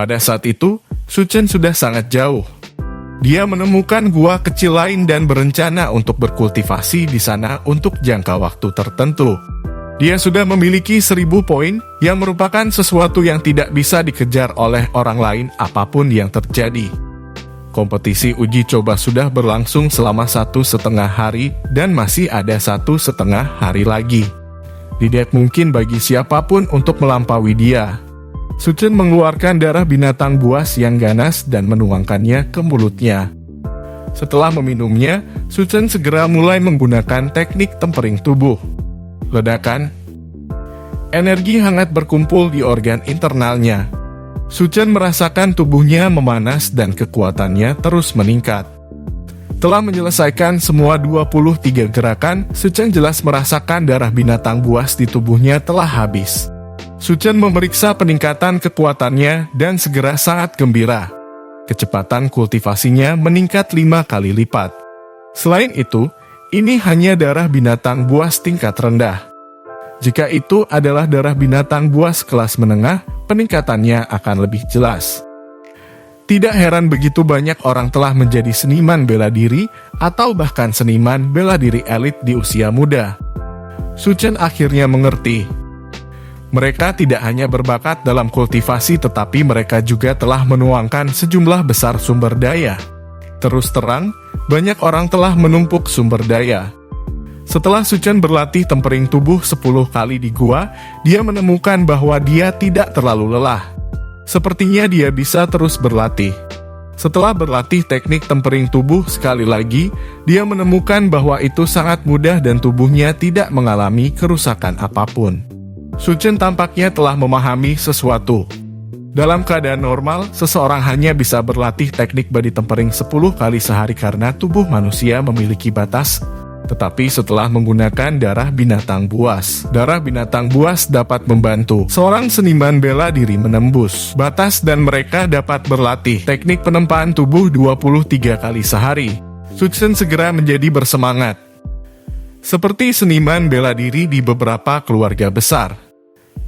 Pada saat itu, Su Chen sudah sangat jauh. Dia menemukan gua kecil lain dan berencana untuk berkultivasi di sana untuk jangka waktu tertentu. Dia sudah memiliki 1000 poin, yang merupakan sesuatu yang tidak bisa dikejar oleh orang lain apapun yang terjadi. Kompetisi uji coba sudah berlangsung selama 1,5 hari dan masih ada 1,5 hari lagi. Tidak mungkin bagi siapapun untuk melampaui dia. Su Chen mengeluarkan darah binatang buas yang ganas dan menuangkannya ke mulutnya. Setelah meminumnya, Su Chen segera mulai menggunakan teknik tempering tubuh. Ledakan. Energi hangat berkumpul di organ internalnya. Su Chen merasakan tubuhnya memanas dan kekuatannya terus meningkat. Telah menyelesaikan semua 23 gerakan, Su Chen jelas merasakan darah binatang buas di tubuhnya telah habis. Su Chen memeriksa peningkatan kekuatannya dan segera sangat gembira. Kecepatan kultivasinya meningkat 5 kali lipat. Selain itu, ini hanya darah binatang buas tingkat rendah. Jika itu adalah darah binatang buas kelas menengah, peningkatannya akan lebih jelas. Tidak heran begitu banyak orang telah menjadi seniman bela diri atau bahkan seniman bela diri elit di usia muda. Su Chen akhirnya mengerti. Mereka tidak hanya berbakat dalam kultivasi tetapi mereka juga telah menuangkan sejumlah besar sumber daya. Terus terang, banyak orang telah menumpuk sumber daya. Setelah Su Chen berlatih tempering tubuh 10 kali di gua, dia menemukan bahwa dia tidak terlalu lelah. Sepertinya dia bisa terus berlatih. Setelah berlatih teknik tempering tubuh sekali lagi, dia menemukan bahwa itu sangat mudah dan tubuhnya tidak mengalami kerusakan apapun. Su Chen tampaknya telah memahami sesuatu. Dalam keadaan normal, seseorang hanya bisa berlatih teknik body tempering 10 kali sehari karena tubuh manusia memiliki batas. Tetapi setelah menggunakan darah binatang buas dapat membantu seorang seniman bela diri menembus batas dan mereka dapat berlatih teknik penempaan tubuh 23 kali sehari. Su Chen segera menjadi bersemangat. Seperti seniman bela diri di beberapa keluarga besar,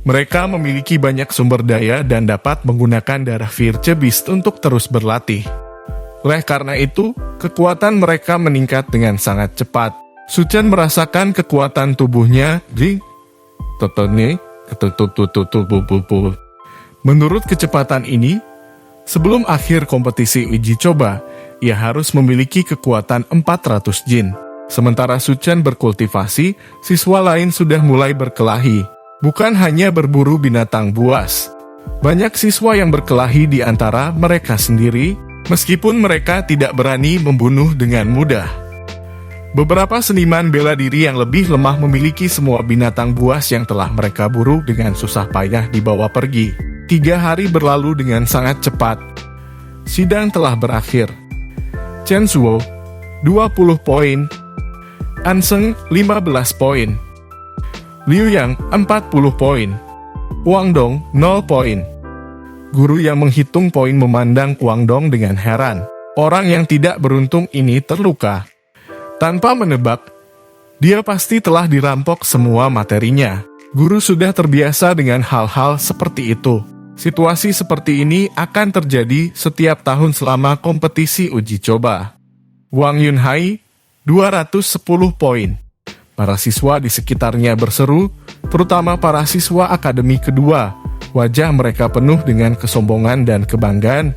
mereka memiliki banyak sumber daya dan dapat menggunakan darah Beast untuk terus berlatih. Oleh karena itu, kekuatan mereka meningkat dengan sangat cepat. Su Chen merasakan kekuatan tubuhnya menurut kecepatan ini, sebelum akhir kompetisi uji coba, ia harus memiliki kekuatan 400 jin. Sementara Su Chen berkultivasi, siswa lain sudah mulai berkelahi. Bukan hanya berburu binatang buas. Banyak siswa yang berkelahi di antara mereka sendiri, meskipun mereka tidak berani membunuh dengan mudah. Beberapa seniman bela diri yang lebih lemah memiliki semua binatang buas yang telah mereka buru dengan susah payah dibawa pergi. 3 hari berlalu dengan sangat cepat. Sidang telah berakhir. Chen Zuo, 20 poin. Anseng, 15 poin. Liu Yang, 40 poin. Wang Dong, 0 poin. Guru yang menghitung poin memandang Wang Dong dengan heran. Orang yang tidak beruntung ini terluka. Tanpa menebak, dia pasti telah dirampok semua materinya. Guru sudah terbiasa dengan hal-hal seperti itu. Situasi seperti ini akan terjadi setiap tahun selama kompetisi uji coba. Wang Yunhai, 210 poin. Para siswa di sekitarnya berseru, terutama para siswa akademi kedua. Wajah mereka penuh dengan kesombongan dan kebanggaan.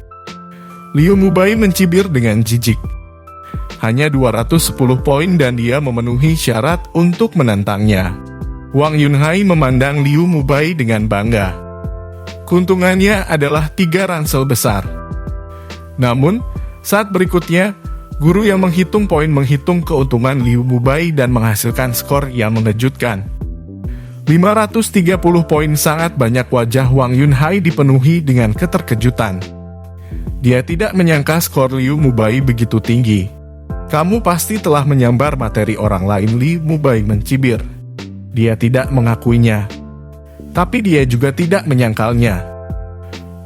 Liu Mubai mencibir dengan jijik. Hanya 210 poin dan dia memenuhi syarat untuk menantangnya. Wang Yunhai memandang Liu Mubai dengan bangga. Keuntungannya adalah 3 ransel besar. Namun, saat berikutnya, guru yang menghitung poin menghitung keuntungan Liu Mubai dan menghasilkan skor yang mengejutkan. 530 poin. Sangat banyak. Wajah Wang Yunhai dipenuhi dengan keterkejutan. Dia tidak menyangka skor Liu Mubai begitu tinggi. Kamu pasti telah menyambar materi orang lain, Liu Mubai mencibir. Dia tidak mengakuinya. Tapi dia juga tidak menyangkalnya.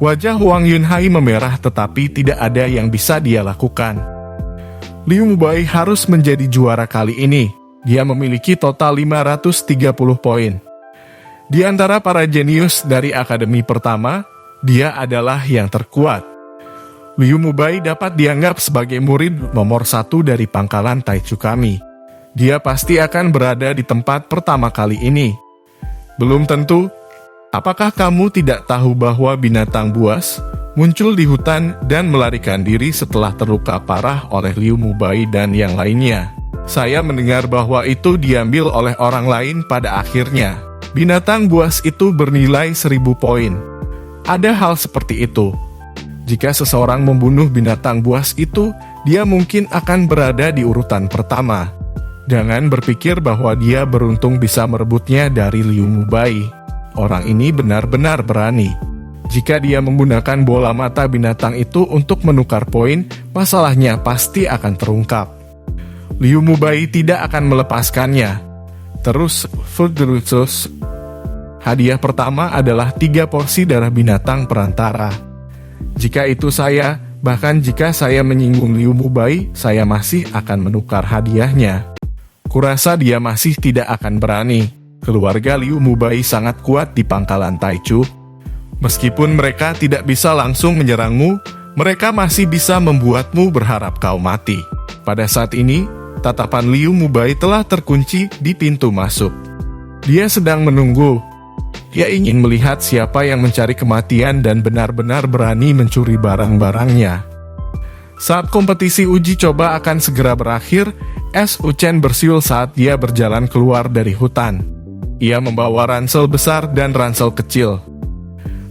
Wajah Wang Yunhai memerah tetapi tidak ada yang bisa dia lakukan. Liu Mubai harus menjadi juara kali ini. Dia memiliki total 530 poin. Di antara para jenius dari akademi pertama, Dia adalah yang terkuat. Liu Mubai dapat dianggap sebagai murid nomor 1 dari pangkalan Taichu kami. Dia pasti akan berada di tempat pertama kali ini. Belum tentu. Apakah kamu tidak tahu bahwa binatang buas muncul di hutan dan melarikan diri setelah terluka parah oleh Liu Mubai dan yang lainnya? Saya mendengar bahwa itu diambil oleh orang lain pada akhirnya. Binatang buas itu bernilai 1000 poin. Ada hal seperti itu. Jika seseorang membunuh binatang buas itu, dia mungkin akan berada di urutan pertama. Jangan berpikir bahwa dia beruntung bisa merebutnya dari Liu Mubai. Orang ini benar-benar berani. Jika dia menggunakan bola mata binatang itu untuk menukar poin, masalahnya pasti akan terungkap. Liu Mubai tidak akan melepaskannya. Terus, hadiah pertama adalah 3 porsi darah binatang perantara. Jika itu saya, bahkan jika saya menyinggung Liu Mubai, saya masih akan menukar hadiahnya. Kurasa dia masih tidak akan berani. Keluarga Liu Mubai sangat kuat di pangkalan Taichu. Meskipun mereka tidak bisa langsung menyerangmu, mereka masih bisa membuatmu berharap kau mati. Pada saat ini, tatapan Liu Mubai telah terkunci di pintu masuk. Dia sedang menunggu. Dia ingin melihat siapa yang mencari kematian dan benar-benar berani mencuri barang-barangnya. Saat kompetisi uji coba akan segera berakhir, Su Chen bersiul saat dia berjalan keluar dari hutan. Ia membawa ransel besar dan ransel kecil.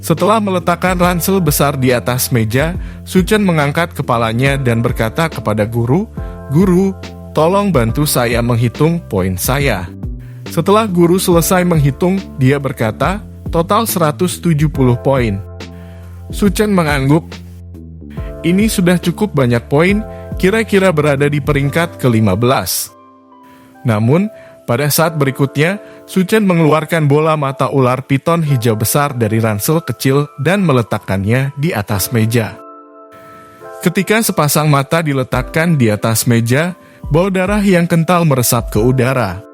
Setelah meletakkan ransel besar di atas meja, Su Chen mengangkat kepalanya dan berkata kepada guru, "Guru, tolong bantu saya menghitung poin saya." Setelah guru selesai menghitung, dia berkata, "Total 170 poin." Su Chen mengangguk. Ini sudah cukup banyak poin, kira-kira berada di peringkat ke-15. Namun, pada saat berikutnya, Su Chen mengeluarkan bola mata ular piton hijau besar dari ransel kecil dan meletakkannya di atas meja. Ketika sepasang mata diletakkan di atas meja, bau darah yang kental meresap ke udara.